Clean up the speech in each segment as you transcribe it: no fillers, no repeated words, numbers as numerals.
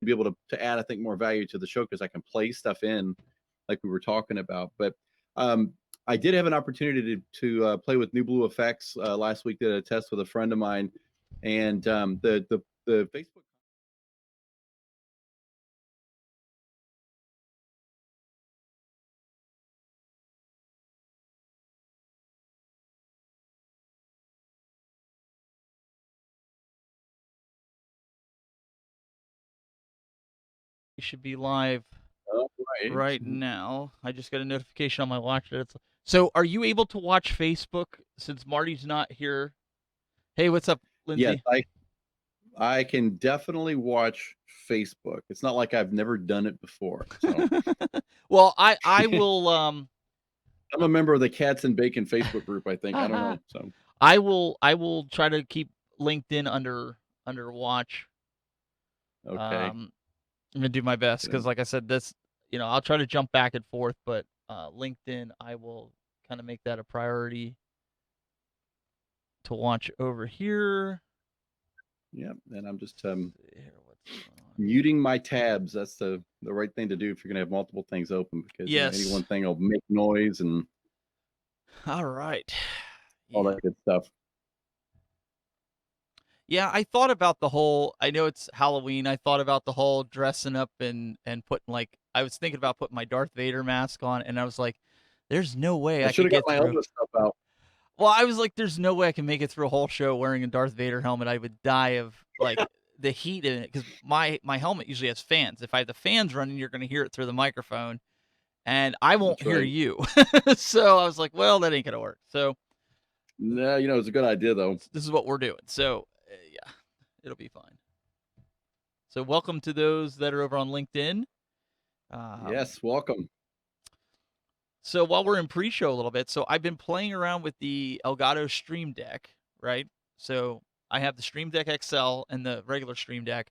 be able to add, I think, more value to the show because I can play stuff in like we were talking about. But um, I did have an opportunity to play with New Blue Effects last week. Did a test with a friend of mine, and the Facebook We should be live right. right now. I just got a notification on my watch that it's. So, are you able to watch Facebook since Marty's not here? Hey, what's up, Yes, Lindsay? I can definitely watch Facebook. It's not like I've never done it before. So Well, I will I'm a member of the Cats and Bacon Facebook group, I think. I don't know. So I will try to keep LinkedIn under watch. okay. Um, I'm gonna do my best because, Good. like I said, this I'll try to jump back and forth, but LinkedIn I will kind of make that a priority to watch over here. Yeah. And I'm just Here, what's going on here? muting my tabs. That's the right thing to do if you're gonna have multiple things open because any Yes. one thing will make noise and All right. all Yeah. that good stuff. Yeah, I thought about the whole I know it's Halloween. I thought about the whole dressing up and putting like I was thinking about putting my Darth Vader mask on and I was like there's no way I I should could have got get my through. Elvis stuff out. Well, I was like there's no way I can make it through a whole show wearing a Darth Vader helmet. I would die of like the heat in it cuz my helmet usually has fans. If I have the fans running, you're going to hear it through the microphone and I won't That's hear right. you. So I was like, well, that ain't going to work. So No, it's a good idea though. this is what we're doing. So yeah, it'll be fine. So welcome to those that are over on LinkedIn. Um, Yes, welcome. so while we're in pre-show a little bit, so I've been playing around with the Elgato Stream Deck, right? So I have the Stream Deck XL and the regular Stream Deck,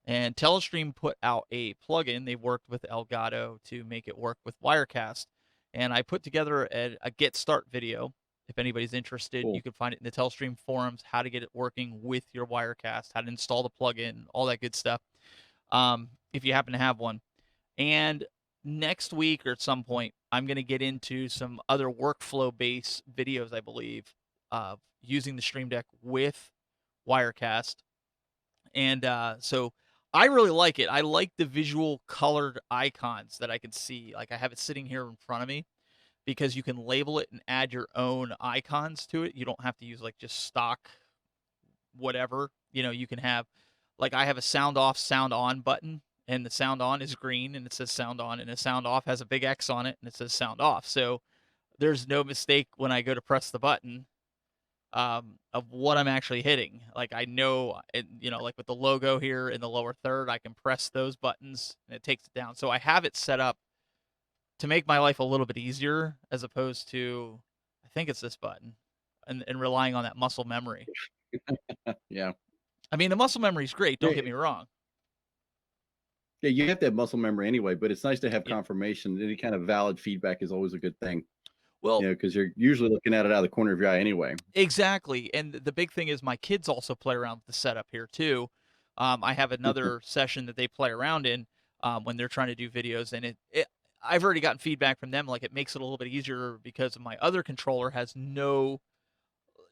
and Telestream put out a plugin. They worked with Elgato to make it work with Wirecast, and I put together a get start video. If anybody's interested, you Cool. can find it in the Telestream forums. How to get it working with your Wirecast, how to install the plugin, all that good stuff. If you happen to have one. And next week or at some point, I'm going to get into some other workflow based videos, I believe, using the Stream Deck with Wirecast. And so I really like it. I like the visual colored icons that I can see. Like I have it sitting here in front of me because you can label it and add your own icons to it. You don't have to use like just stock whatever. You can have like I have a sound off, sound on button, and the sound on is green and it says sound on, and the sound off has a big X on it and it says sound off. So there's no mistake when I go to press the button of what I'm actually hitting. Like I know, like with the logo here in the lower third, I can press those buttons and it takes it down. So I have it set up to make my life a little bit easier as opposed to, I think it's this button, and relying on that muscle memory. Yeah. I mean, the muscle memory is great. Don't Yeah, get me wrong. yeah, you have to have muscle memory anyway, but it's nice to have Yeah. confirmation. Any kind of valid feedback is always a good thing, Well, because you're usually looking at it out of the corner of your eye anyway. exactly. And the big thing is my kids also play around with the setup here too. I have another session that they play around in when they're trying to do videos, and I've already gotten feedback from them like it makes it a little bit easier because my other controller has no,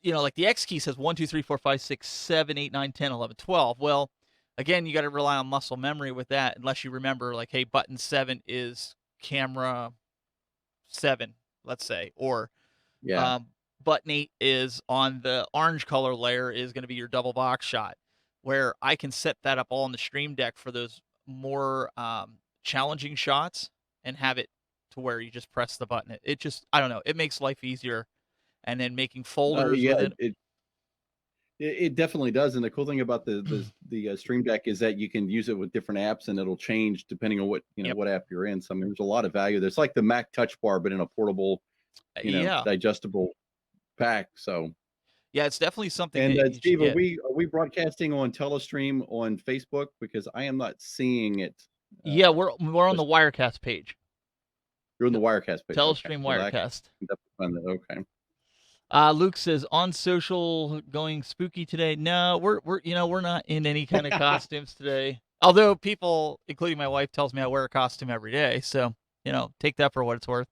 like the X key says 1, 2, 3, 4, 5, 6, 7, 8, 9, 10, 11, 12. Well, again, you got to rely on muscle memory with that unless you remember like, hey, button 7 is camera 7, let's say, or Yeah. um, button 8 is on the orange color layer is going to be your double box shot, where I can set that up all in the Stream Deck for those more challenging shots and have it to where you just press the button. It just, I don't know, it makes life easier. And then making folders Yeah, with it. it definitely does. And the cool thing about the Stream Deck is that you can use it with different apps, and it'll change depending on what Yep. what app you're in. So I mean, there's a lot of value. There's like the Mac Touch Bar, but in a portable, Yeah. digestible pack. So Yeah, it's definitely something and that you should Steve, are get. we broadcasting on Telestream on Facebook? Because I am not seeing it. Yeah, Uh, we're on the just Wirecast page. you're on T- the Wirecast page. Okay, Telestream well I can Wirecast. definitely find that. Okay, Luke says on social going spooky today. No, we're not in any kind of costumes today. Although people, including my wife, tells me I wear a costume every day, so take that for what it's worth.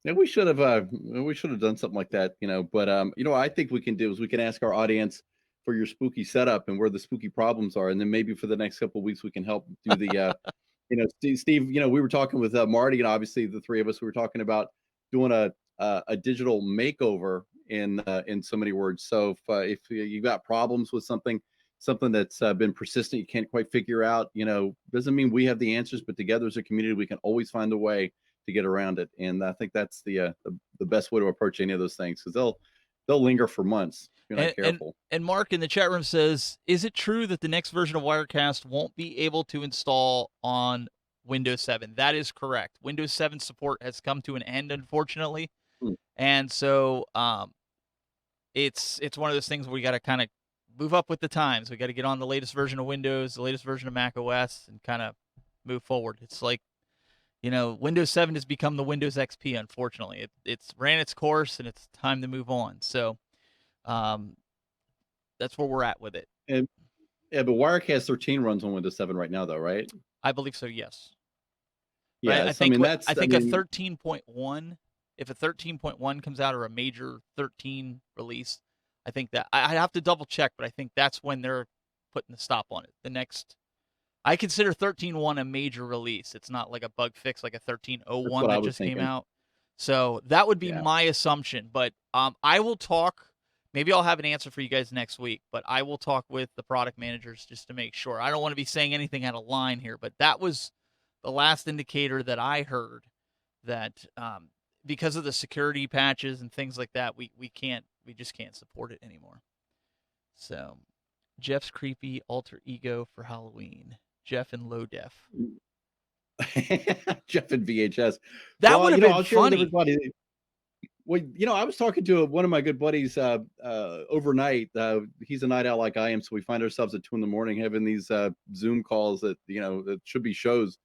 Yeah, we should have done something like that, But what I think we can do is we can ask our audience for your spooky setup and where the spooky problems are, and then maybe for the next couple of weeks we can help do the Steve, we were talking with Marty, and obviously the three of us, we were talking about doing a digital makeover in so many words. So if you got problems with something that's been persistent, you can't quite figure out, doesn't mean we have the answers, but together as a community, we can always find a way to get around it. And I think that's the best way to approach any of those things, because they'll linger for months if you're not And and careful. and Mark in the chat room says, "Is it true that the next version of Wirecast won't be able to install on Windows 7?" That is correct. Windows 7 support has come to an end, unfortunately, Hmm. and so it's one of those things where we got to kind of move up with the times. We got to get on the latest version of Windows, the latest version of Mac OS, and kind of move forward. It's like Windows 7 has become the Windows XP. Unfortunately, it's ran its course, and it's time to move on. So um, that's where we're at with it. And yeah, but Wirecast 13 runs on Windows 7 right now, though, right? I believe so, yes. But I Yes, I think mean that's I a mean 13.1, if a 13.1 comes out or a major 13 release, I think that I'd have to double check, but I think that's when they're putting the stop on it. The next, I consider 13.1 a major release. It's not like a bug fix like a that's 13.01 what I that was just came thinking. out. So that would be Yeah. my assumption. But I will talk. Maybe I'll have an answer for you guys next week. But I will talk with the product managers just to make sure. I don't want to be saying anything out of line here, but that was the last indicator that I heard that because of the security patches and things like that, we just can't support it anymore. So Jeff's creepy alter ego for Halloween. Jeff in low def. Jeff and VHS. That Well, would have been I'll share with funny. everybody. Well, I was talking to one of my good buddies overnight. He's a night owl like I am, so we find ourselves at 2 in the morning having these Zoom calls that should be shows.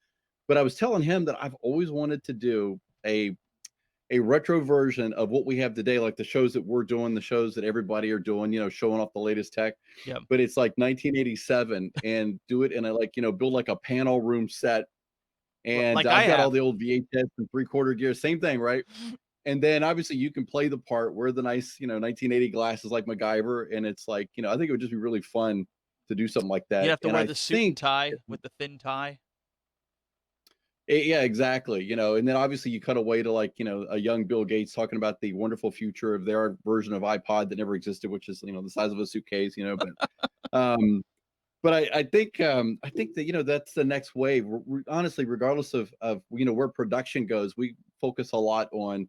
But I was telling him that I've always wanted to do a retro version of what we have today, like the shows that we're doing, the shows that everybody are doing, showing off the latest tech. Yep. But it's like 1987, and do it in a build like a panel room set. And Like I I've got all have. the old VHS and three-quarter gear, same thing, right? And then obviously you can play the part, wear the nice, 1980 glasses like MacGyver, and it's like, I think it would just be really fun to do something like You'd that. have to And wear I the suit and think, tie with the thin tie. yeah, exactly. And then obviously you cut away to like, a young Bill Gates talking about the wonderful future of their version of iPod that never existed, which is, the size of a suitcase, um, but I think that that's the next wave. Honestly, regardless of where production goes, we focus a lot on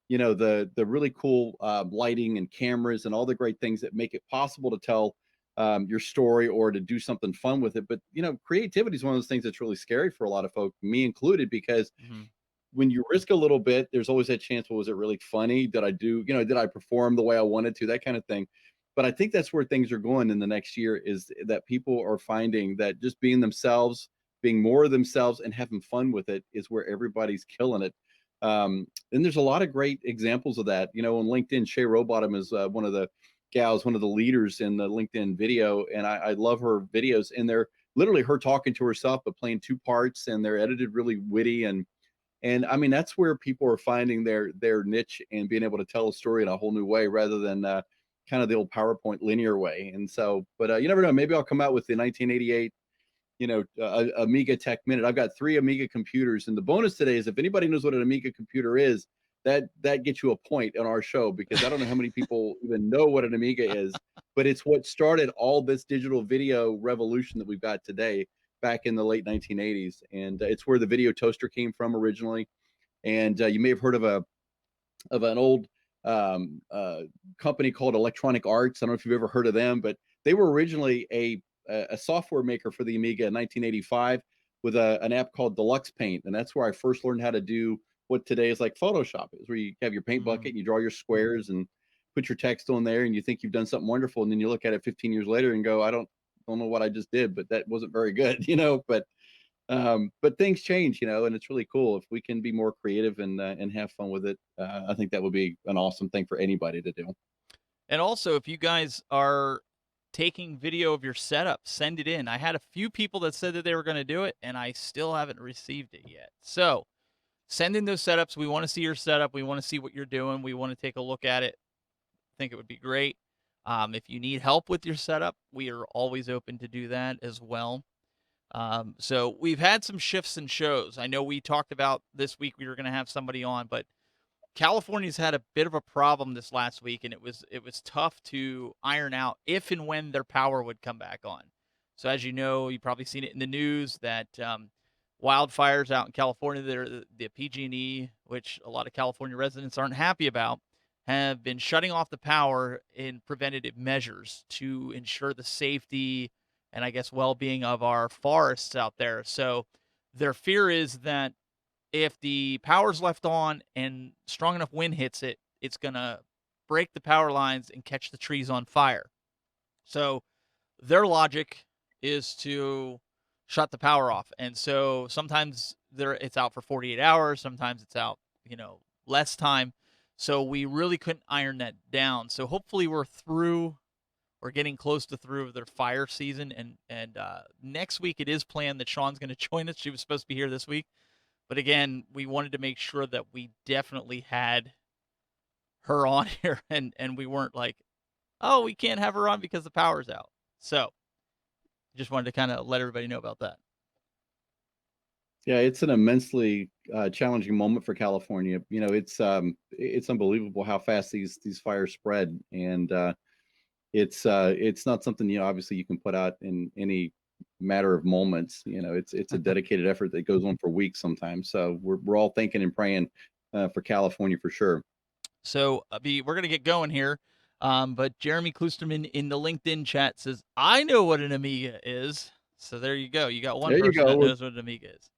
the really cool lighting and cameras and all the great things that make it possible to tell your story or to do something fun with it. But creativity is one of those things that's really scary for a lot of folk, me included, because Mm-hmm. when you risk a little bit, there's always that chance. Well, was it really funny? Did I perform the way I wanted to? That kind of thing. But I think that's where things are going in the next year, is that people are finding that just being themselves, being more of themselves and having fun with it is where everybody's killing it. And there's a lot of great examples of that. On LinkedIn, Shay Rowbottom is one of the gals, one of the leaders in the LinkedIn video. And I love her videos. And they're literally her talking to herself, but playing two parts, and they're edited really witty. And I mean, that's where people are finding their niche and being able to tell a story in a whole new way, rather than kind of the old PowerPoint linear way. And so, but you never know. Maybe I'll come out with the 1988, Amiga Tech Minute. I've got 3 Amiga computers, and the bonus today is if anybody knows what an Amiga computer is, that gets you a point on our show, because I don't know how many people even know what an Amiga is, but it's what started all this digital video revolution that we've got today, back in the late 1980s. And it's where the video toaster came from originally. And you may have heard of an old um, uh, company called Electronic Arts. I don't know if you've ever heard of them, but they were originally a software maker for the Amiga in 1985 with an app called Deluxe Paint, and that's where I first learned how to do what today is like Photoshop is, where you have your paint Mm-hmm. bucket and you draw your squares and put your text on there, and you think you've done something wonderful, and then you look at it 15 years later and go, I don't know what I just did, but that wasn't very good, but things change, and it's really cool if we can be more creative and have fun with it. I think that would be an awesome thing for anybody to do. And also, if you guys are taking video of your setup. Send it in. I had a few people that said that they were going to do it, and I still haven't received it yet. So send in those setups. We want to see your setup. We want to see what you're doing. We want to take a look at it. I think it would be great. If you need help with your setup, we are always open to do that as well. So we've had some shifts in shows. I know we talked about this week we were going to have somebody on, but California's had a bit of a problem this last week, and it was tough to iron out if and when their power would come back on. So as you know, you've probably seen it in the news that wildfires out in California, the PG&E, which a lot of California residents aren't happy about, have been shutting off the power in preventative measures to ensure the safety and I guess well-being of our forests out there. So their fear is that if the power's left on and strong enough wind hits it, it's going to break the power lines and catch the trees on fire. So their logic is to shut the power off. And so sometimes it's out for 48 hours, sometimes it's out, less time. So we really couldn't iron that down. So hopefully we're getting close to through their fire season, and next week it is planned that Sean's going to join us. She was supposed to be here this week. But again, we wanted to make sure that we definitely had her on here, and we weren't like, oh, we can't have her on because the power's out. So just wanted to kind of let everybody know about that. Yeah, it's an immensely challenging moment for California. It's unbelievable how fast these fires spread, and it's not something obviously you can put out in any matter of moments. It's a dedicated effort that goes on for weeks sometimes. So we're all thinking and praying for California for sure. So we're gonna get going here. But Jeremy Klusterman in the LinkedIn chat says, I know what an Amiga is. So there you go. You got one There you person go. that knows what an Amiga is.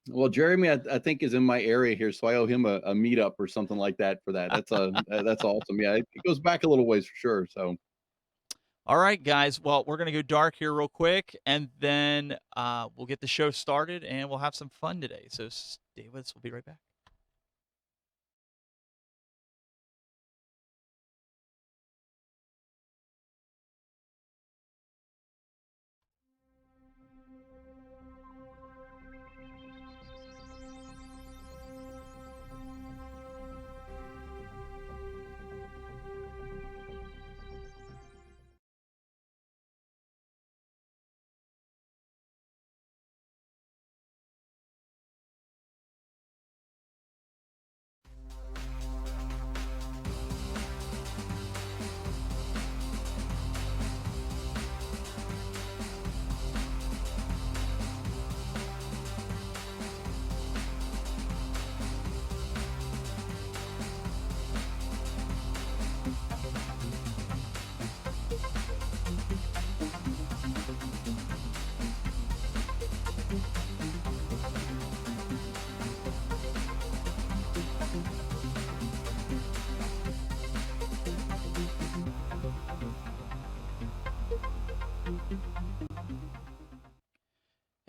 Well, Jeremy, I think is in my area here, so I owe him a meetup or something like that for that. That's awesome. Yeah, it goes back a little ways for sure. So, all right, guys. Well, we're gonna go dark here real quick, and then we'll get the show started, and we'll have some fun today. So stay with us. We'll be right back.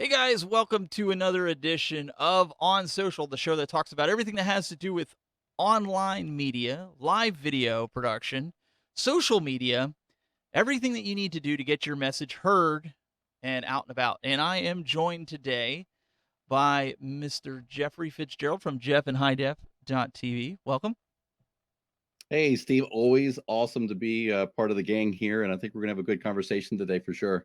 Hey guys, welcome to another edition of On Social, the show that talks about everything that has to do with online media, live video production, social media, everything that you need to do to get your message heard and out and about. And I am joined today by Mr. Jeffrey Fitzgerald from Jeff and HighDef.tv. Welcome. hey, Steve, always awesome to be part of the gang here, and I think we're gonna have a good conversation today for sure.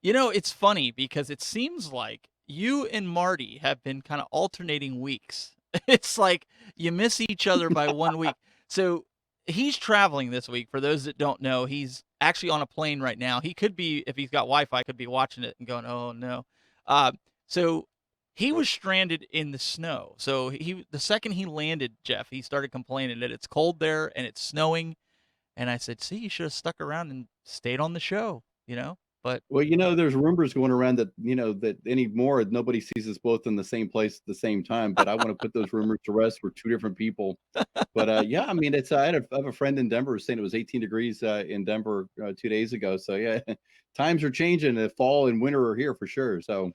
It's funny because it seems like you and Marty have been kind of alternating weeks. It's like you miss each other by 1 week. So he's traveling this week. For those that don't know, he's actually on a plane right now. He could be, if he's got Wi-Fi, could be watching it and going, "Oh no." So he was stranded in the snow. So the second he landed, Jeff, he started complaining that it's cold there and it's snowing. And I said, "See, you should have stuck around and stayed on the show." But Well, there's rumors going around that that anymore nobody sees us both in the same place at the same time. But I want to put those rumors to rest. We're two different people. But yeah, I mean, it's I have a friend in Denver saying it was 18 degrees in Denver 2 days ago. So yeah, times are changing. The fall and winter are here for sure. So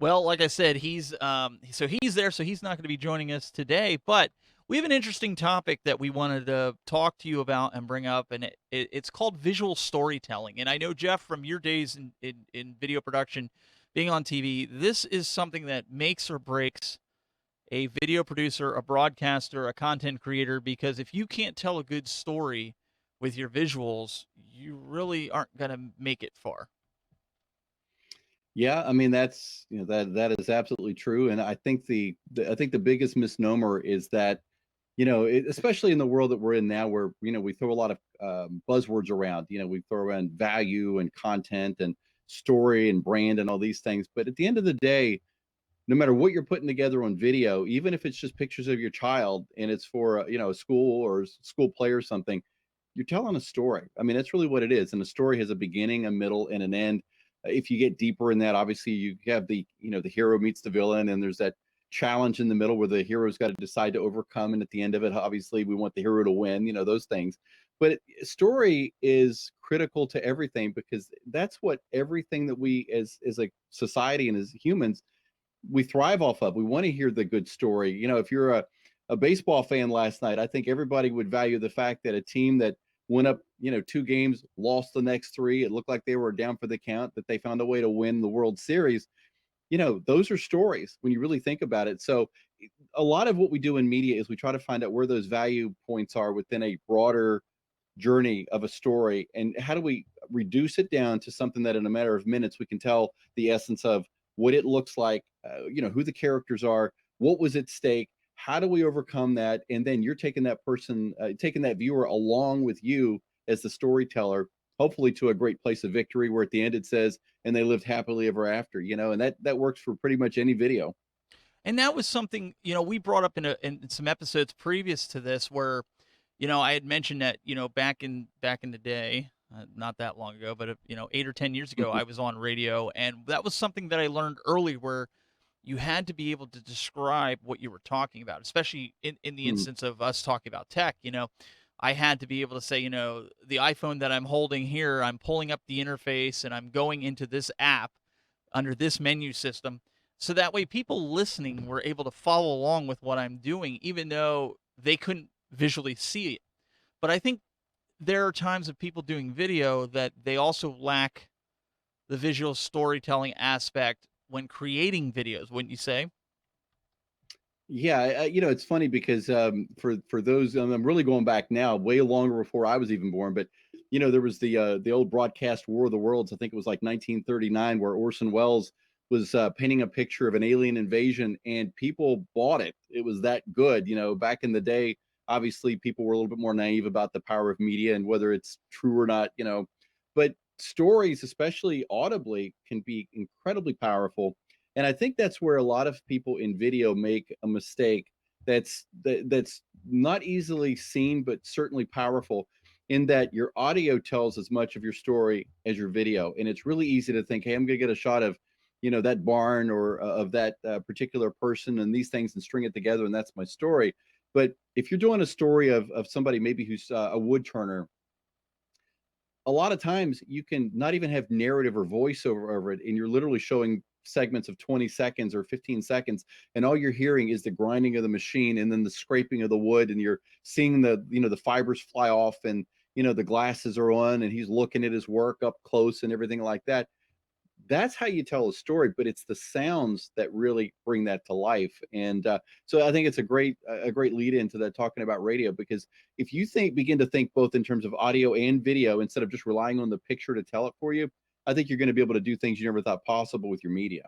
well, like I said, he's there, so he's not going to be joining us today. But We have an interesting topic that we wanted to talk to you about and bring up, and it's called visual storytelling. And I know, Jeff, from your days in video production, being on TV, this is something that makes or breaks a video producer, a broadcaster, a content creator, because if you can't tell a good story with your visuals, you really aren't going to make it far. Yeah, I mean that's that is absolutely true, and I think I think the biggest misnomer is that especially in the world that we're in now, where we throw a lot of buzzwords around. We throw around value and content and story and brand and all these things, but at the end of the day, no matter what you're putting together on video, even if it's just pictures of your child and it's for a school or school play or something, you're telling a story. I mean, that's really what it is. And a story has a beginning, a middle, and an end. If you get deeper in that, obviously you have the hero meets the villain, and there's that challenge in the middle where the hero's got to decide to overcome. And at the end of it, obviously we want the hero to win, those things. But story is critical to everything, because that's what everything that we as a society and as humans, we thrive off of. We want to hear the good story. If you're a baseball fan last night, I think everybody would value the fact that a team that went up, two games, lost the next three, it looked like they were down for the count, that they found a way to win the World Series. Those are stories when you really think about it. So a lot of what we do in media is we try to find out where those value points are within a broader journey of a story, and how do we reduce it down to something that in a matter of minutes we can tell the essence of what it looks like, who the characters are, what was at stake, how do we overcome that, and then you're taking that person, taking that viewer along with you as the storyteller, hopefully to a great place of victory, where at the end it says, and they lived happily ever after, and that works for pretty much any video. And that was something, we brought up in some episodes previous to this, where, I had mentioned that, back in the day, not that long ago, but 8 or 10 years ago, I was on radio, and that was something that I learned early, where you had to be able to describe what you were talking about, especially in the Mhm. instance of us talking about tech. I had to be able to say, the iPhone that I'm holding here, I'm pulling up the interface and I'm going into this app under this menu system. So that way people listening were able to follow along with what I'm doing, even though they couldn't visually see it. But I think there are times of people doing video that they also lack the visual storytelling aspect when creating videos, wouldn't you say? Yeah, it's funny because for those, I'm really going back now, way longer before I was even born. But there was the old broadcast War of the Worlds. I think it was like 1939, where Orson Welles was painting a picture of an alien invasion, and people bought it. It was that good. Back in the day, obviously people were a little bit more naive about the power of media and whether it's true or not. But stories, especially audibly, can be incredibly powerful, and I think that's where a lot of people in video make a mistake that's not easily seen, but certainly powerful, in that your audio tells as much of your story as your video. And it's really easy to think, hey, I'm going to get a shot of, that barn or of that particular person and these things and string it together. And that's my story. But if you're doing a story of somebody maybe who's a wood turner, a lot of times you can not even have narrative or voiceover over it, and you're literally showing segments of 20 seconds or 15 seconds, and all you're hearing is the grinding of the machine and then the scraping of the wood, and you're seeing the fibers fly off, and the glasses are on, and he's looking at his work up close and everything like that. That's how you tell a story, but it's the sounds that really bring that to life. And so I think it's a great lead into that, talking about radio, because if you begin to think both in terms of audio and video instead of just relying on the picture to tell it for you, I think you're going to be able to do things you never thought possible with your media.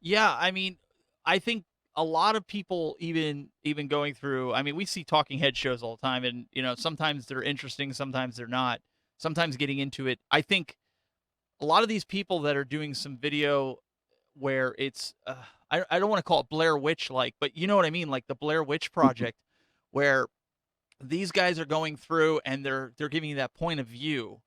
Yeah, I mean, I think a lot of people, even going through, I mean, we see talking head shows all the time, and sometimes they're interesting, sometimes they're not. Sometimes getting into it, I think a lot of these people that are doing some video where it's I don't want to call it Blair Witch like, but you know what I mean, like the Blair Witch Project, where these guys are going through and they're giving you that point of view.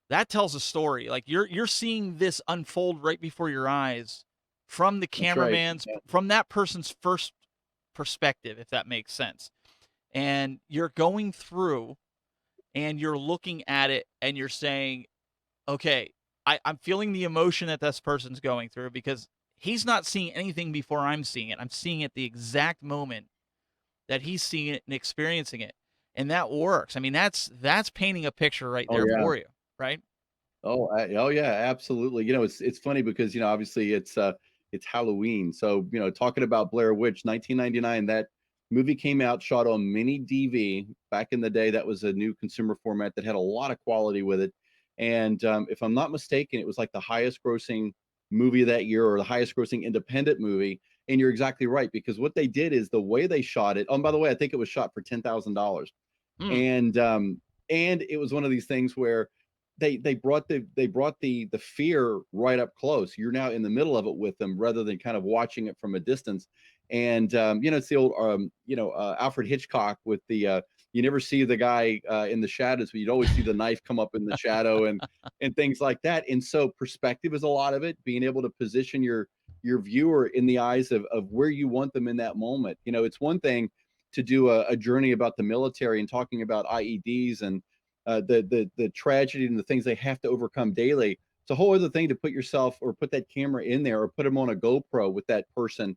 That tells a story. Like you're seeing this unfold right before your eyes from the That's right. cameraman's, Yeah. from that person's first perspective, if that makes sense. And you're going through and you're looking at it and you're saying, okay, I'm feeling the emotion that this person's going through, because he's not seeing anything before I'm seeing it. I'm seeing it the exact moment that he's seeing it and experiencing it, and that works. I mean, that's painting a picture right Oh there yeah. for you, right? Oh yeah, absolutely. It's funny because obviously it's Halloween. So talking about Blair Witch, 1999, that movie came out, shot on mini DV back in the day. That was a new consumer format that had a lot of quality with it. And if I'm not mistaken, it was like the highest grossing movie that year, or the highest grossing independent movie. And you're exactly right, because what they did is the way they shot it. Oh, and by the way, I think it was shot for $10,000. Mm. And it was one of these things where they brought the fear right up close. You're now in the middle of it with them, rather than kind of watching it from a distance. And it's the old Alfred Hitchcock with the you never see the guy in the shadows, but you'd always see the knife come up in the shadow, and things like that. And so perspective is a lot of it, being able to position your viewer in the eyes of where you want them in that moment. It's one thing to do a journey about the military and talking about IEDs and the tragedy and the things they have to overcome daily. It's a whole other thing to put yourself, or put that camera in there, or put them on a GoPro with that person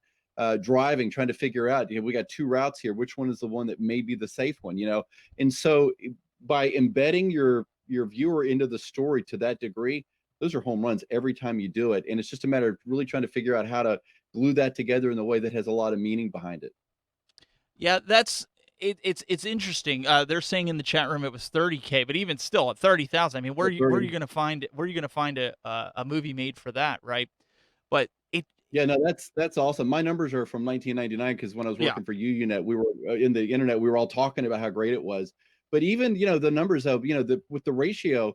driving, trying to figure out, we got two routes here. Which one is the one that may be the safe one? And so by embedding your viewer into the story to that degree, those are home runs every time you do it. And it's just a matter of really trying to figure out how to glue that together in a way that has a lot of meaning behind it. Yeah, that's it. It's interesting. They're saying in the chat room it was 30K, but even still at 30,000, I mean, Yeah, where are 30. you gonna find a movie made for that, right? But it Yeah, no, that's awesome. My numbers are from 1999, because when I was yeah. working for UUNet, we were in the internet. We were all talking about how great it was. But even the numbers of with the ratio,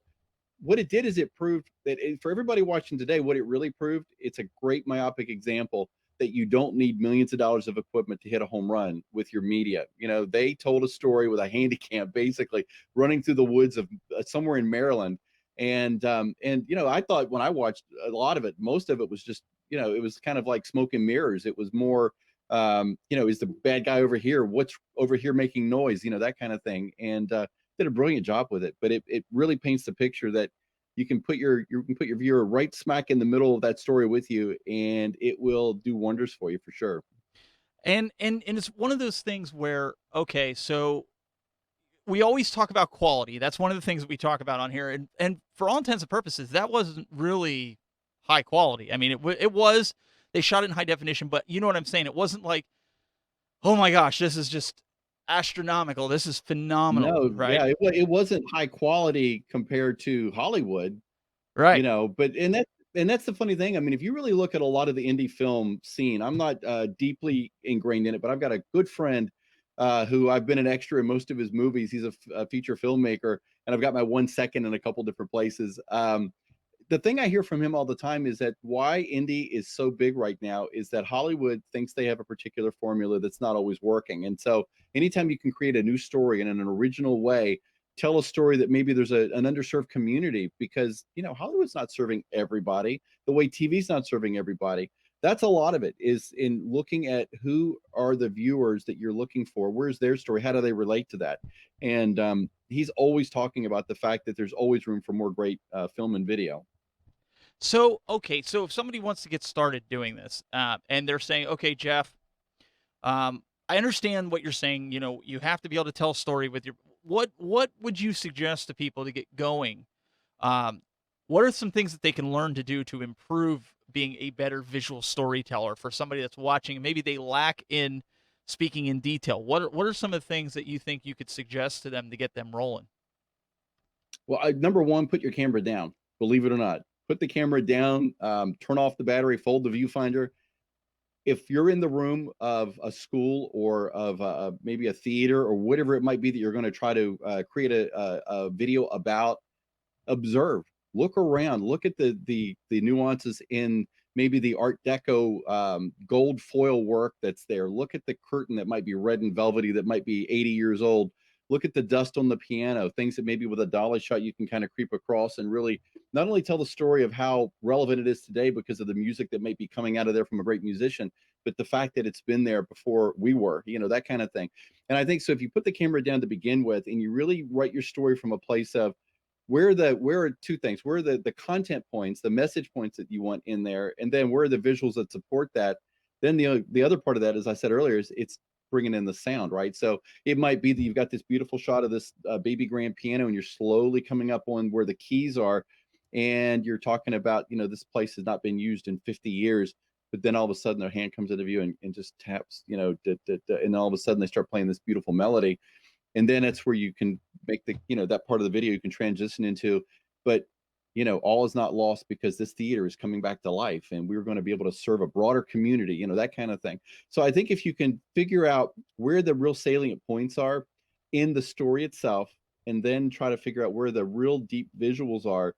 what it did is it proved that for everybody watching today, what it really proved, it's a great myopic example that you don't need millions of dollars of equipment to hit a home run with your media. They told a story with a handy cam, basically running through the woods of somewhere in Maryland. And I thought when I watched a lot of it, most of it was just it was kind of like smoke and mirrors. It was more is the bad guy over here? What's over here making noise? That kind of thing. And did a brilliant job with it. But it really paints the picture that you can put your viewer right smack in the middle of that story with you, and it will do wonders for you for sure. And it's one of those things where, okay, so we always talk about quality. That's one of the things that we talk about on here, and for all intents and purposes, that wasn't really high quality. I mean, it was, they shot it in high definition, but you know what I'm saying. It wasn't like, oh my gosh, this is just astronomical. This is phenomenal, No, right? yeah, it wasn't high quality compared to Hollywood, Right. but and that's the funny thing. I mean, if you really look at a lot of the indie film scene, I'm not deeply ingrained in it, but I've got a good friend who I've been an extra in most of his movies. He's a feature filmmaker, and I've got my 1 second in a couple different places. The thing I hear from him all the time is that why indie is so big right now is that Hollywood thinks they have a particular formula that's not always working. And so anytime you can create a new story in an original way, tell a story that maybe there's an underserved community, because Hollywood's not serving everybody the way TV's not serving everybody. That's a lot of it, is in looking at who are the viewers that you're looking for. Where's their story? How do they relate to that? And he's always talking about the fact that there's always room for more great film and video. So, okay, so if somebody wants to get started doing this, and they're saying, okay, Jeff, I understand what you're saying. You know, you have to be able to tell a story with your. What would you suggest to people to get going? Um, what are some things that they can learn to do to improve being a better visual storyteller for somebody that's watching? Maybe they lack in speaking in detail. What are some of the things that you think you could suggest to them to get them rolling? Well, number one, put your camera down. Believe it or not, put the camera down. Turn off the battery. Fold the viewfinder. If you're in the room of a school, or of maybe a theater, or whatever it might be that you're going to try to create a video about, observe, look around, look at the nuances in maybe the Art Deco gold foil work that's there. Look at the curtain that might be red and velvety, that might be 80 years old. Look at the dust on the piano, things that maybe with a dolly shot you can kind of creep across, and really not only tell the story of how relevant it is today because of the music that might be coming out of there from a great musician, but the fact that it's been there before we were, that kind of thing. And I think so if you put the camera down to begin with, and you really write your story from a place of where are two things, where are the content points, the message points that you want in there, and then where are the visuals that support that. Then the other part of that, as I said earlier, is it's bringing in the sound, right? So it might be that you've got this beautiful shot of this baby grand piano, and you're slowly coming up on where the keys are, and you're talking about, this place has not been used in 50 years. But then all of a sudden their hand comes into view and just taps, and all of a sudden they start playing this beautiful melody. And then it's where you can make that part of the video you can transition into. But all is not lost, because this theater is coming back to life, and we're going to be able to serve a broader community, that kind of thing. So I think if you can figure out where the real salient points are in the story itself, and then try to figure out where the real deep visuals are,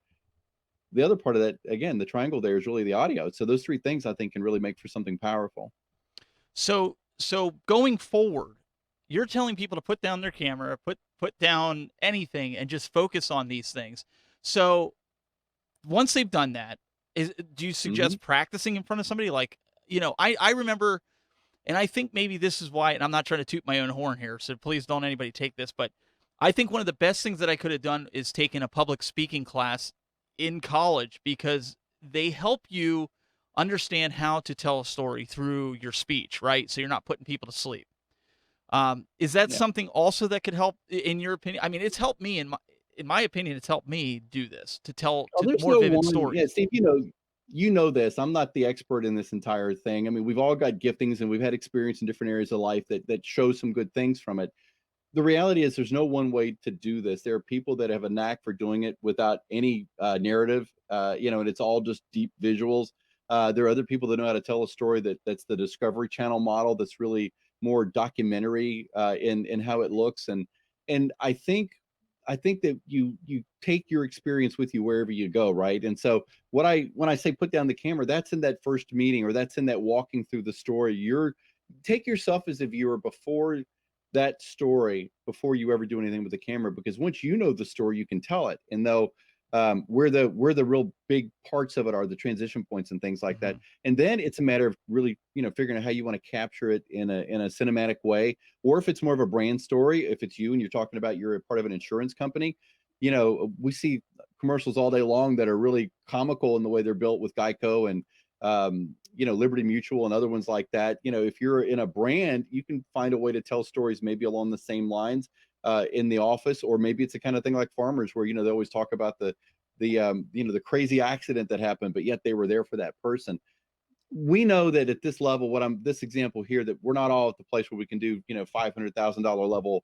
the other part of that, again, the triangle there, is really the audio. So those three things, I think, can really make for something powerful. So going forward, you're telling people to put down their camera, put down anything, and just focus on these things. So once they've done that, do you suggest practicing in front of somebody? Like, I remember, and I think maybe this is why, and I'm not trying to toot my own horn here, so please don't anybody take this, but I think one of the best things that I could have done is taken a public speaking class in college, because they help you understand how to tell a story through your speech, right? So you're not putting people to sleep. Is that something also that could help, in your opinion? I mean, it's helped me in my opinion, it's helped me do this, to tell more vivid stories. Yeah, Steve, this. I'm not the expert in this entire thing. I mean, we've all got giftings, and we've had experience in different areas of life that show some good things from it. The reality is there's no one way to do this. There are people that have a knack for doing it without any narrative, and it's all just deep visuals. There are other people that know how to tell a story that's the Discovery Channel model, that's really more documentary in how it looks. And I think that you take your experience with you wherever you go, right? And so when I say put down the camera, that's in that first meeting, or that's in that walking through the story. Take yourself as a viewer before that story, before you ever do anything with the camera, because once you know the story, you can tell it. And though where the real big parts of it are, the transition points and things like that. And then it's a matter of really figuring out how you want to capture it in a cinematic way, or if it's more of a brand story, if it's you and you're talking about you're a part of an insurance company. We see commercials all day long that are really comical in the way they're built, with Geico and Liberty Mutual and other ones like that. If you're in a brand, you can find a way to tell stories maybe along the same lines in the office, or maybe it's the kind of thing like Farmers, where they always talk about the crazy accident that happened, but yet they were there for that person. We know that at this level, this example here, that we're not all at the place where we can do $500,000 level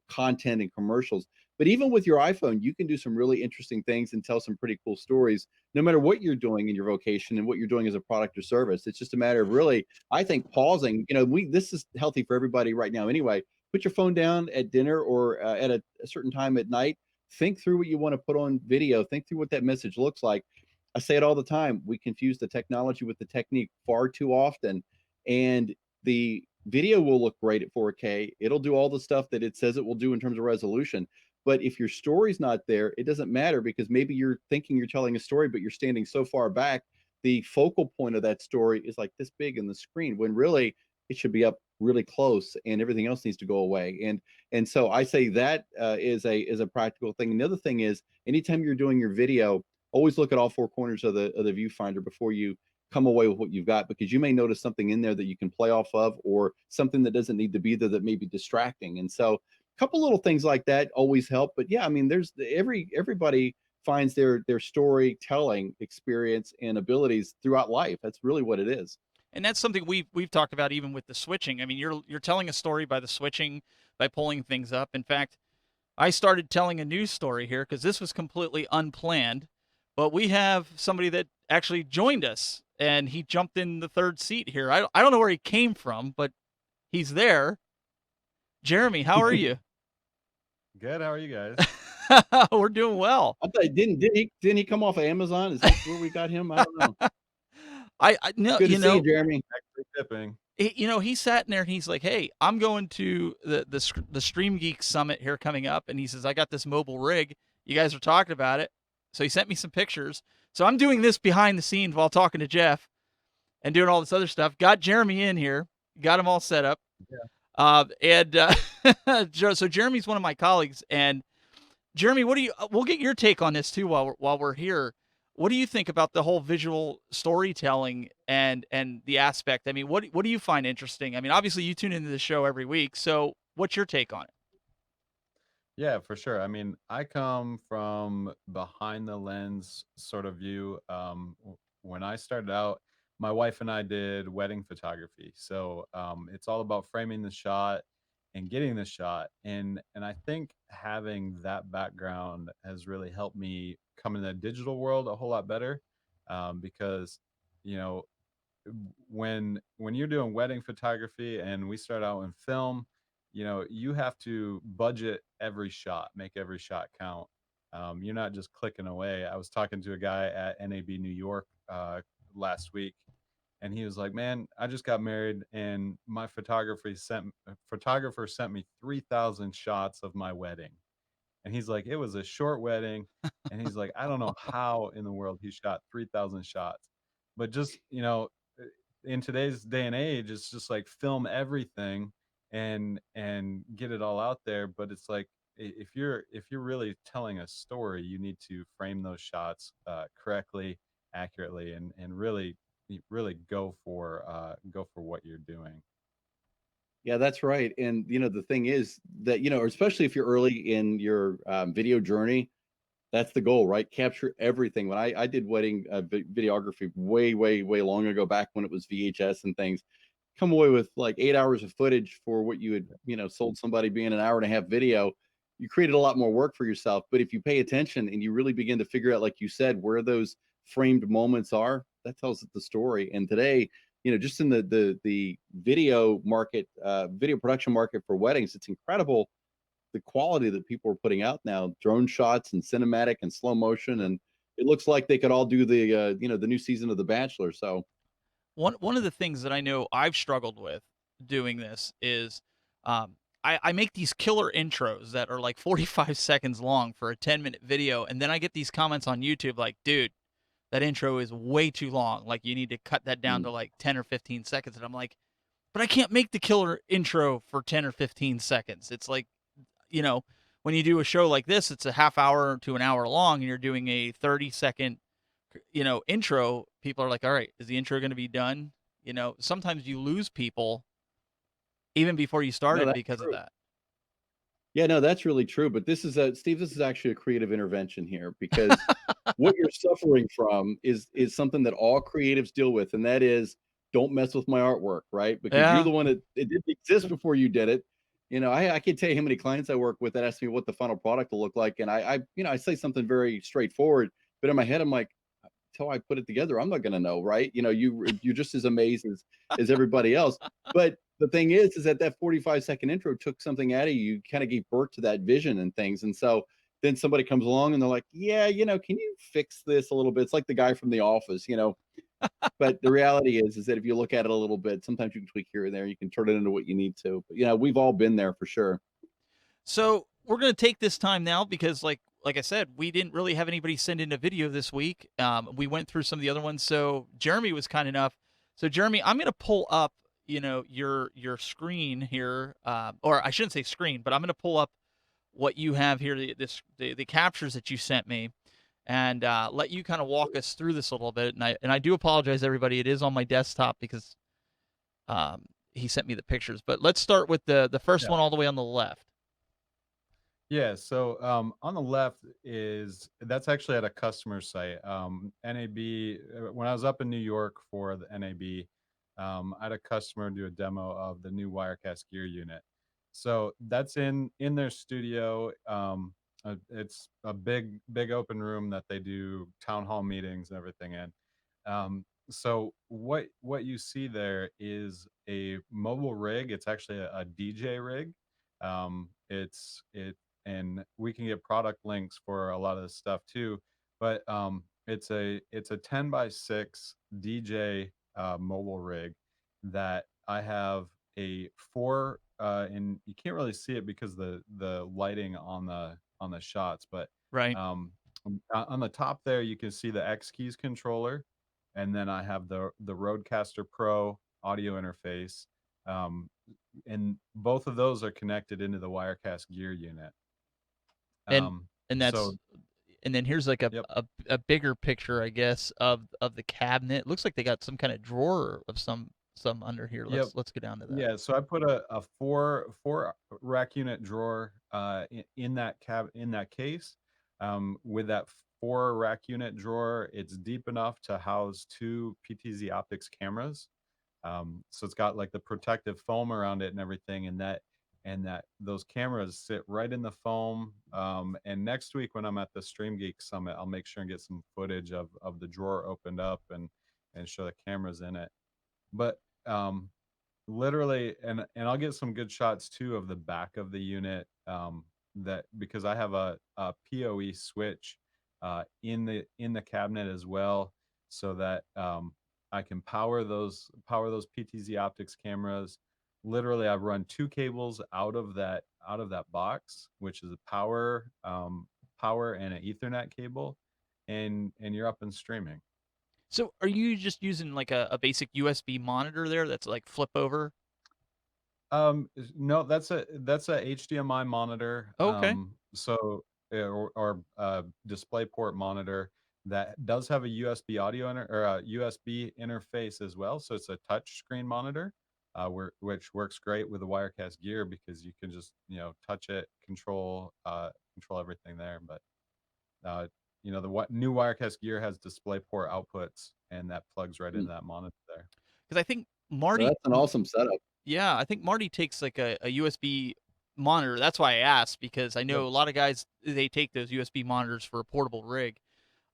content and commercials. But even with your iPhone, you can do some really interesting things and tell some pretty cool stories, no matter what you're doing in your vocation and what you're doing as a product or service. It's just a matter of really, I think, pausing. This is healthy for everybody right now anyway. Put your phone down at dinner, or at a certain time at night. Think through what you want to put on video. Think through what that message looks like. I say it all the time. We confuse the technology with the technique far too often. And the video will look great at 4K. It'll do all the stuff that it says it will do in terms of resolution. But if your story's not there, it doesn't matter, because maybe you're thinking you're telling a story, but you're standing so far back, the focal point of that story is like this big in the screen, when really it should be up really close, and everything else needs to go away. And so I say that is a practical thing. And the other thing is, anytime you're doing your video, always look at all four corners of the viewfinder before you come away with what you've got, because you may notice something in there that you can play off of, or something that doesn't need to be there that may be distracting. And so a couple little things like that always help. But yeah, I mean, there's everybody finds their storytelling experience and abilities throughout life. That's really what it is. And that's something we've talked about, even with the switching. I mean, you're telling a story by the switching, by pulling things up. In fact, I started telling a news story here because this was completely unplanned, but we have somebody that actually joined us, and he jumped in the third seat here. I don't know where he came from, but he's there. Jeremy, how are you? Good. How are you guys? We're doing well. I thought, didn't he come off of Amazon? Is that where we got him? I don't know. I no, Good to see you, Jeremy. Actually tipping. He's sat in there and he's like, "Hey, I'm going to the Stream Geek Summit here coming up," and he says, "I got this mobile rig. You guys are talking about it." So he sent me some pictures. So I'm doing this behind the scenes while talking to Jeff and doing all this other stuff. Got Jeremy in here, got him all set up. Yeah. So Jeremy's one of my colleagues, and Jeremy, we'll get your take on this too while we're here. what do you think about the whole visual storytelling and the aspect? I mean, what do you find interesting? I mean, obviously you tune into the show every week, so what's your take on it? Yeah, for sure. I mean, I come from behind the lens sort of view. When I started out, my wife and I did wedding photography. So it's all about framing the shot and getting the shot. And I think having that background has really helped me come in the digital world a whole lot better, because you know when you're doing wedding photography and we start out in film, you have to budget every shot, make every shot count. You're not just clicking away. I was talking to a guy at NAB New York last week, and he was like, "Man, I just got married, and my photographer sent me 3,000 shots of my wedding." And he's like, "It was a short wedding," and he's like, "I don't know how in the world he shot 3,000 shots." But just, uh, in today's day and age, it's just like film everything and get it all out there. But it's like if you're really telling a story, you need to frame those shots correctly, accurately, and really go for what you're doing. Yeah, that's right. And the thing is that especially if you're early in your video journey, that's the goal, right? Capture everything. When I did wedding videography way, way, way long ago, back when it was VHS and things, come away with like 8 hours of footage for what you had, sold somebody being an hour and a half video. You created a lot more work for yourself. But if you pay attention and you really begin to figure out, like you said, where those framed moments are, that tells it the story. And today, just in the video market, video production market for weddings, it's incredible the quality that people are putting out now, drone shots and cinematic and slow motion, and it looks like they could all do the new season of The Bachelor. So One of the things that I know I've struggled with doing this is, I make these killer intros that are like 45 seconds long for a 10-minute video, and then I get these comments on YouTube like, "Dude, that intro is way too long. Like, you need to cut that down mm, to like 10 or 15 seconds." And I'm like, "But I can't make the killer intro for 10 or 15 seconds." It's like, you know, when you do a show like this, it's a half hour to an hour long, and you're doing a 30-second, intro. People are like, "All right, is the intro going to be done?" Sometimes you lose people even before you no, started that's because of true. that. Yeah, no, that's really true. But this is Steve. This is actually a creative intervention here because what you're suffering from is something that all creatives deal with, and that is don't mess with my artwork, right? Because you're Yeah. the one that it didn't exist before you did it. I can't tell you how many clients I work with that ask me what the final product will look like, and I say something very straightforward, but in my head I'm like, till I put it together, I'm not going to know, right? You're just as amazed as everybody else. But the thing is that that 45-second intro took something out of you. You kind of gave birth to that vision and things. And so then somebody comes along and they're like, yeah, can you fix this a little bit? It's like the guy from The Office. But the reality is that if you look at it a little bit, sometimes you can tweak here and there. You can turn it into what you need to. But we've all been there for sure. So we're gonna take this time now because, like I said, we didn't really have anybody send in a video this week. We went through some of the other ones. So Jeremy was kind enough. So Jeremy, I'm gonna pull up, your screen here, or I shouldn't say screen, but I'm gonna pull up what you have here, the captures that you sent me, and let you kind of walk us through this a little bit. And I do apologize, everybody. It is on my desktop because he sent me the pictures. But let's start with the first one all the way on the left. Yeah, so on the left is that's actually at a customer site. NAB, when I was up in New York for the NAB, I had a customer do a demo of the new Wirecast gear unit. So that's in their studio. It's a big open room that they do town hall meetings and everything in. So what you see there is a mobile rig. It's actually a DJ rig. It and we can get product links for a lot of this stuff too. But it's a 10 by 6 DJ mobile rig that I have a four and you can't really see it because the lighting on the shots, but Right. um, on the top there you can see the X Keys controller, and then I have the Rodecaster Pro audio interface. Um, and both of those are connected into the Wirecast gear unit. and Um, and so that's and then here's like a, Yep. a bigger picture, I guess, of the cabinet. Looks like they got some kind of drawer of some under here. Yep. Let's go down to that. Yeah, so I put a four rack unit drawer in in that case. With that four rack unit drawer, it's deep enough to house two PTZ Optics cameras. So it's got like the protective foam around it and everything, and that those cameras sit right in the foam. And next week when I'm at the Stream Geek Summit, I'll make sure and get some footage of the drawer opened up and show the cameras in it. But um, literally, and I'll get some good shots too of the back of the unit, that because I have a PoE switch in the cabinet as well, so that I can power those PTZ Optics cameras. Literally, I've run two cables out of that box, which is a power and an Ethernet cable, and you're up and streaming. So are you just using like a basic USB monitor there that's like flip over? No, that's a HDMI monitor. Okay. Or display port monitor that does have a USB or a USB interface as well. So it's a touch screen monitor, which works great with the Wirecast gear because you can just touch it, control everything there. But uh, the new Wirecast gear has display port outputs, and that plugs right into Mm. that monitor there. Because I think So Marty, that's an awesome setup. yeah, I think Marty takes like a USB monitor. That's why I asked, because I know Yep. a lot of guys, they take those USB monitors for a portable rig.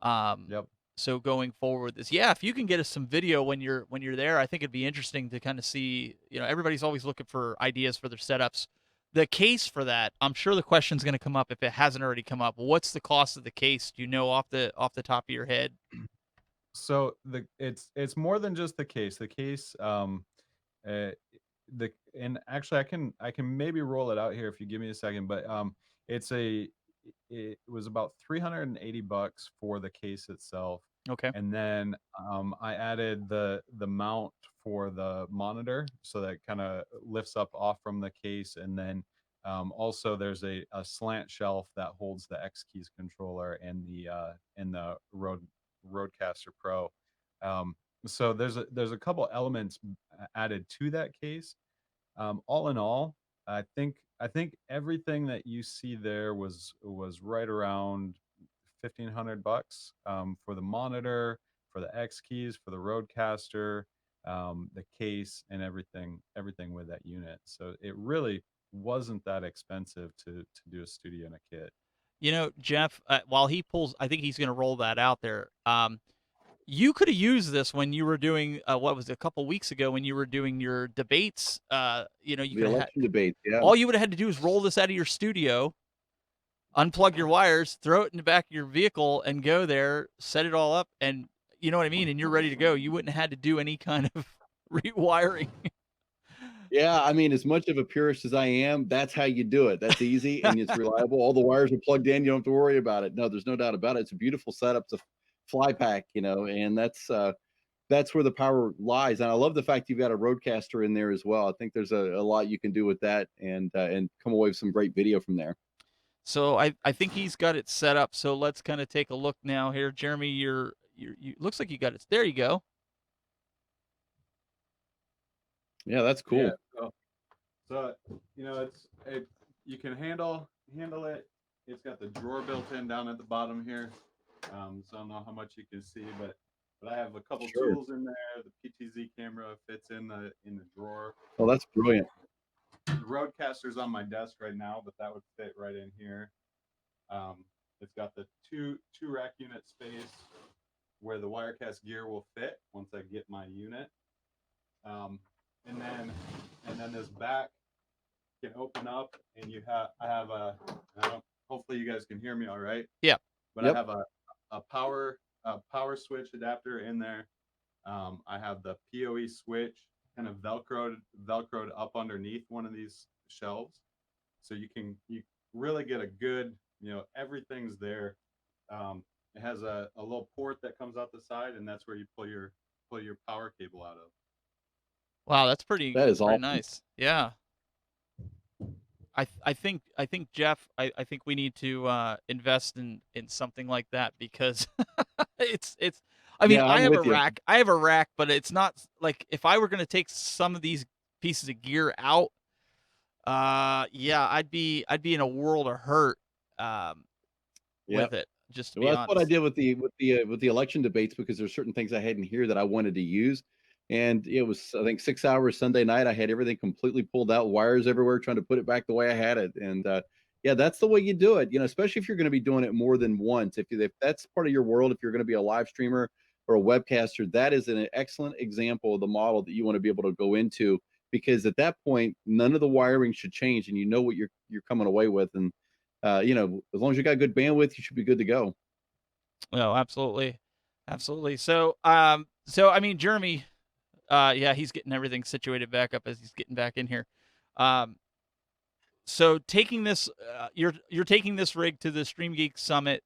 Um, Yep. so going forward with this, yeah, if you can get us some video when you're there, I think it'd be interesting to kind of see. Everybody's always looking for ideas for their setups. The case for that, I'm sure the question's going to come up if it hasn't already come up. What's the cost of the case? Do you know off the top of your head? So it's more than just the case. The case, uh, the and actually I can maybe roll it out here if you give me a second. But it's a it was about $380 for the case itself, Okay. and then I added the mount for the monitor, so that kind of lifts up off from the case, and then also there's a slant shelf that holds the X Keys controller and the Rodecaster Pro. Um, so there's a couple elements added to that case. All in all, I think everything that you see there was right around $1,500 for the monitor, for the X Keys, for the Rodecaster, the case, and everything with that unit. So it really wasn't that expensive to do a studio and a kit. Jeff, while he pulls, I think he's going to roll that out there. You could have used this when you were doing what was it, a couple weeks ago when you were doing your debates. You The could have had election debate, yeah. all you would have had to do is roll this out of your studio, unplug your wires, throw it in the back of your vehicle, and go there, set it all up, and you know what I mean. And you're ready to go. You wouldn't have had to do any kind of rewiring. Yeah, I mean, as much of a purist as I am, that's how you do it. That's easy and it's reliable. All the wires are plugged in. You don't have to worry about it. No, there's no doubt about it. It's a beautiful setup. It's a fly pack, and that's where the power lies. And I love the fact you've got a Rodecaster in there as well. I think there's a lot you can do with that and come away with some great video from there. So I think he's got it set up. So let's kind of take a look now here, Jeremy. You looks like you got it. There you go. Yeah, that's cool. Yeah, so you can handle it. It's got the drawer built in down at the bottom here. So I don't know how much you can see, but I have a couple Sure. tools in there. The PTZ camera fits in the drawer. Oh, that's brilliant. The Rodecaster's on my desk right now, but that would fit right in here. It's got the two rack unit space where the Wirecast gear will fit once I get my unit. And then this back can open up, and hopefully you guys can hear me all right. Yeah. But Yep. I have a power switch adapter in there. I have the PoE switch kind of velcroed up underneath one of these shelves, so you really get a good, everything's there. It has a little port that comes out the side, and that's where you pull your power cable out of. Wow, that's pretty That is pretty awesome. nice. Yeah. I think Jeff, I think we need to invest in something like that because it's I mean, Yeah, I'm with you. I have a rack, but it's not like if I were going to take some of these pieces of gear out, yeah, I'd be in a world of hurt um Yep. with it, just to Well, be that's what I honest. did with the election debates because there's certain things I had in here that I wanted to use, and it was I think 6 hours Sunday night. I had everything completely pulled out, wires everywhere, trying to put it back the way I had it, and yeah, that's the way you do it. Especially if you're going to be doing it more than once. If that's part of your world, if you're going to be a live streamer or a webcaster, that is an excellent example of the model that you want to be able to go into because at that point, none of the wiring should change, and you know what you're coming away with, and as long as you got good bandwidth, you should be good to go. No, absolutely. Absolutely. So I mean, Jeremy, yeah, he's getting everything situated back up as he's getting back in here. Um, so taking this, you're taking this rig to the Stream Geek Summit.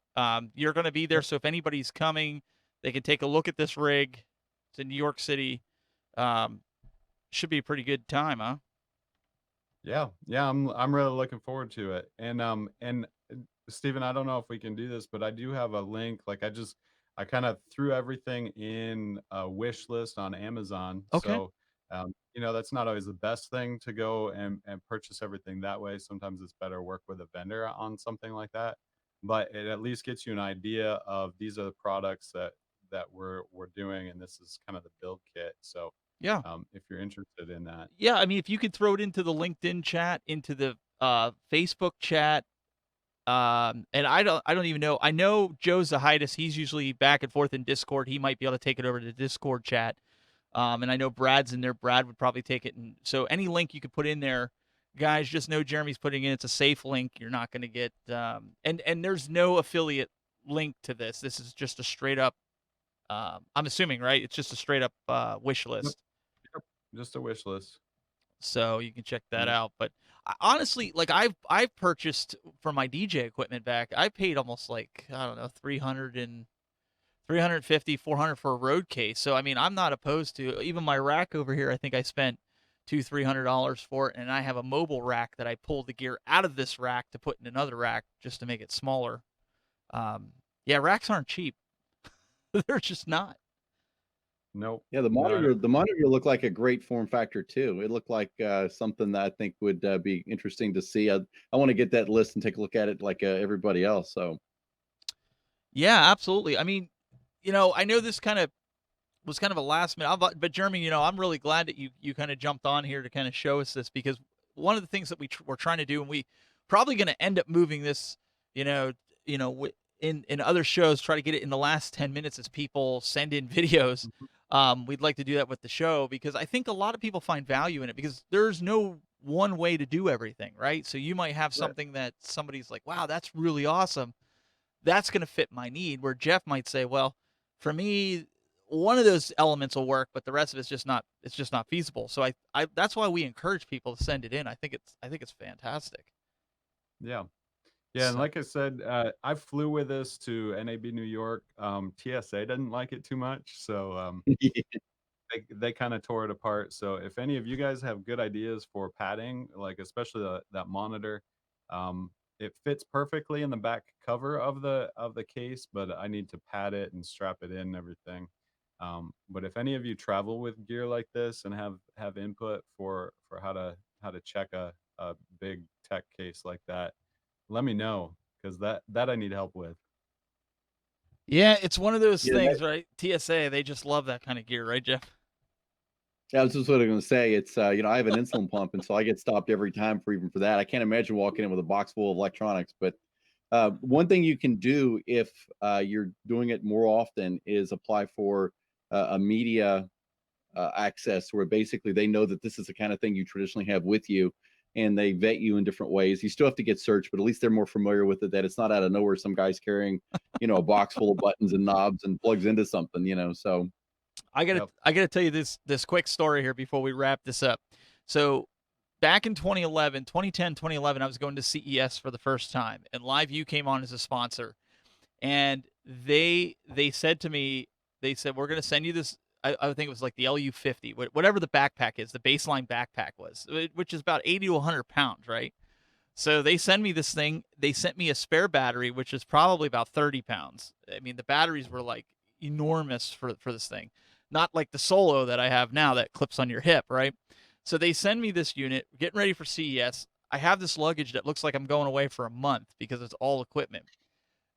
You're going to be there, Yep. so if anybody's coming, they can take a look at this rig. It's in New York City. Um, should be a pretty good time, huh? Yeah, yeah, I'm really looking forward to it. And Stephen, I don't know if we can do this, but I do have a link. Like I kind of threw everything in a wish list on Amazon. Okay. So that's not always the best thing to go and purchase everything that way. Sometimes it's better to work with a vendor on something like that. But it at least gets you an idea of these are the products that we're doing, and this is kind of the build kit. So Yeah. if you're interested in that. Yeah. I mean, if you could throw it into the LinkedIn chat, into the Facebook chat, and I don't even know. I know Joe Zahitis, he's usually back and forth in Discord. He might be able to take it over to Discord chat. And I know Brad's in there. Brad would probably take it. And so any link you could put in there, guys, just know Jeremy's putting in. It's a safe link. You're not going to get and there's no affiliate link to this. This is just a straight up. I'm assuming, right? It's just a straight up wish Yep, list. yep, just a wish list. So you can check that Yep. out. But honestly, like I've purchased for my DJ equipment back. I paid almost like I don't know 350, 400 for a road case. So I mean, I'm not opposed to even my rack over here. I think I spent $200-300 for it, and I have a mobile rack that I pulled the gear out of this rack to put in another rack just to make it smaller. Yeah, racks aren't cheap. They're just not. Nope. Yeah, the No. monitor looked like a great form factor too. It looked like something that I think would be interesting to see. I want to get that list and take a look at it like everybody else. So Yeah, absolutely. I mean, I know this kind of was kind of a last minute. But Jeremy, I'm really glad that you kind of jumped on here to kind of show us this because one of the things that we're trying to do, and we probably going to end up moving this, you know, in other shows, try to get it in the last 10 minutes as people send in videos. Mhm. We'd like to do that with the show because I think a lot of people find value in it because there's no one way to do everything, right? So you might have Right. something that somebody's like, wow, that's really awesome, that's going to fit my need. Where Jeff might say, well, for me, one of those elements will work, but the rest of it's just not feasible. So I that's why we encourage people to send it in. I think it's fantastic. Yeah. Yeah, and So like I said, I flew with this to NAB New York. TSA didn't like it too much, so they kind of tore it apart. So if any of you guys have good ideas for padding, like especially that monitor, um, it fits perfectly in the back cover of the case, but I need to pad it and strap it in and everything. But if any of you travel with gear like this and have input for how to check a big tech case like that, let me know because that I need help with. yeah, it's one of those yeah, things, right? TSA, they just love that kind of gear, right, Jeff? that was just what I'm going to say. It's I have an insulin pump, and so I get stopped every time for that. I can't imagine walking in with a box full of electronics. But one thing you can do if you're doing it more often is apply for a media access where basically they know that this is the kind of thing you traditionally have with you and they vet you in different ways. You still have to get searched, but at least they're more familiar with it, that it's not out of nowhere. Some guy's carrying, a box full of buttons and knobs and plugs into something. So I gotta Yep. I gotta tell you this quick story here before we wrap this up. So back in 2011, 2010, 2011, I was going to CES for the first time, and LiveView came on as a sponsor. And they said to me, they said, we're going to send you this. I think it was like the LU50, whatever the backpack is, the baseline backpack was, which is about 80 to 100 pounds, right? So they send me this thing. They sent me a spare battery, which is probably about 30 pounds. I mean, the batteries were like enormous for this thing, not like the Solo that I have now that clips on your hip, right? So they send me this unit, getting ready for CES. I have this luggage that looks like I'm going away for a month because it's all equipment.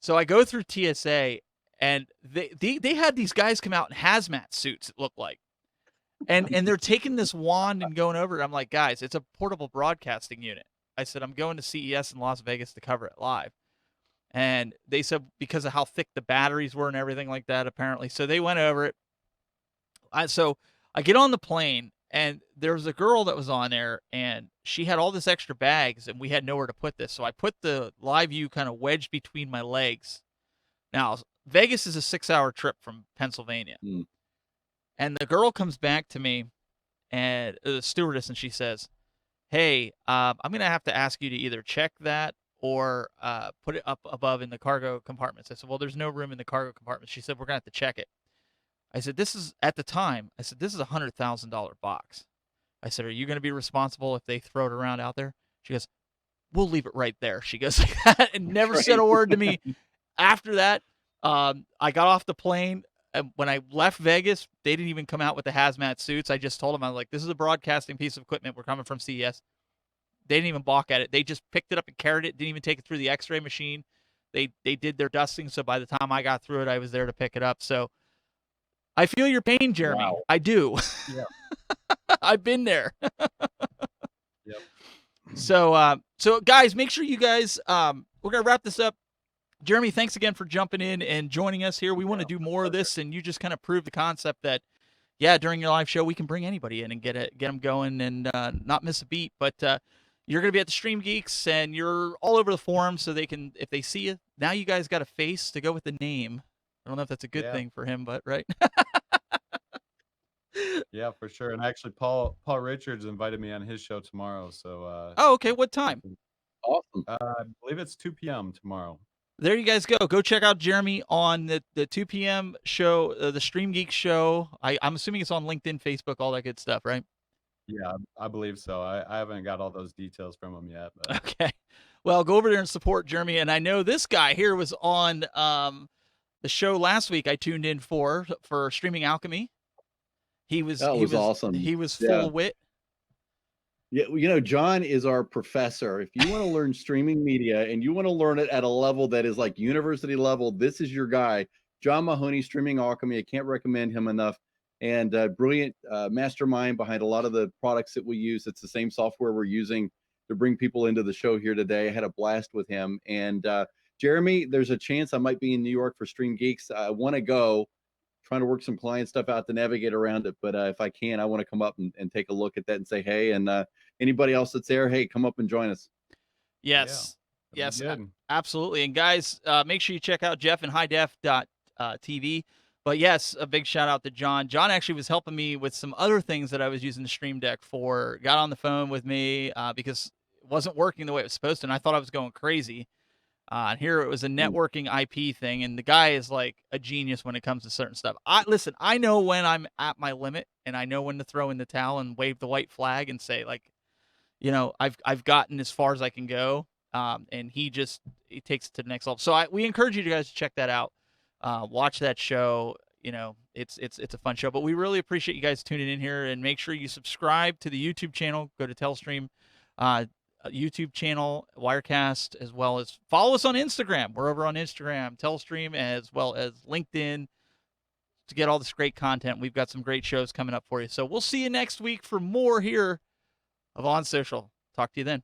So I go through TSA, and they had these guys come out in hazmat suits, it looked like. And they're taking this wand and going over it. I'm like, guys, it's a portable broadcasting unit. I said, I'm going to CES in Las Vegas to cover it live. And they said because of how thick the batteries were and everything like that, apparently. So they went over it. So I get on the plane, and there was a girl that was on there, and she had all this extra bags, and we had nowhere to put this. So I put the live view kind of wedged between my legs. Now, Vegas is a 6-hour trip from Pennsylvania. Mm. And the girl comes back to me, and the stewardess, and she says, hey, I'm going to have to ask you to either check that or put it up above in the cargo compartments. I said, well, there's no room in the cargo compartments. She said, we're going to have to check it. I said, this is, at the time, I said, this is a $100,000 box. I said, are you going to be responsible if they throw it around out there? She goes, we'll leave it right there. She goes like that and never said a word to me. After that, I got off the plane. When I left Vegas, they didn't even come out with the hazmat suits. I just told them, I was like, this is a broadcasting piece of equipment. We're coming from CES. They didn't even balk at it. They just picked it up and carried it. Didn't even take it through the x-ray machine. They did their dusting. So by the time I got through it, I was there to pick it up. So I feel your pain, Jeremy. Wow. I do. Yeah. I've been there. Yep. So guys, make sure you guys, we're going to wrap this up. Jeremy, thanks again for jumping in and joining us here. We want to do more of this, and you just kind of prove the concept that, yeah, during your live show, we can bring anybody in and get them going and not miss a beat. But you're going to be at the Stream Geeks, and you're all over the forum, so they can, if they see you, now you guys got a face to go with the name. I don't know if that's a good thing for him, but right? Yeah, for sure. And actually, Paul Richards invited me on his show tomorrow. So Oh, okay. What time? Awesome. I believe it's 2 p.m. tomorrow. There you guys go. Go check out Jeremy on the 2 p.m. show, the Stream Geek show. I'm assuming it's on LinkedIn, Facebook, all that good stuff, right? Yeah, I believe so. I haven't got all those details from him yet. But Okay. Well, go over there and support Jeremy. And I know this guy here was on the show last week I tuned in for Streaming Alchemy. He was awesome. He was full of wit. Yeah, you know, John is our professor. If you want to learn streaming media and you want to learn it at a level that is like university level, this is your guy. John Mahoney, Streaming Alchemy. I can't recommend him enough. And brilliant mastermind behind a lot of the products that we use. It's the same software we're using to bring people into the show here today. I had a blast with him. And Jeremy, there's a chance I might be in New York for Stream Geeks. I want to go. Trying to work some client stuff out to navigate around it. But if I can, I want to come up and take a look at that and say, hey, and anybody else that's there, hey, come up and join us. Yes. Yeah, Yes, good. absolutely. And guys, make sure you check out Jeff and highdef.tv. But yes, a big shout out to John. John actually was helping me with some other things that I was using the Stream Deck for. Got on the phone with me because it wasn't working the way it was supposed to, and I thought I was going crazy. And here it was a networking IP thing, and the guy is like a genius when it comes to certain stuff. Listen, I know when I'm at my limit, and I know when to throw in the towel and wave the white flag and say, like, you know, I've gotten as far as I can go. And he takes it to the next level. So we encourage you guys to check that out. Watch that show. You know, it's a fun show. But we really appreciate you guys tuning in here, and make sure you subscribe to the YouTube channel. Go to Telestream YouTube channel, Wirecast, as well as follow us on Instagram. We're over on Instagram, Telestream, as well as LinkedIn to get all this great content. We've got some great shows coming up for you. So we'll see you next week for more here of On Social. Talk to you then.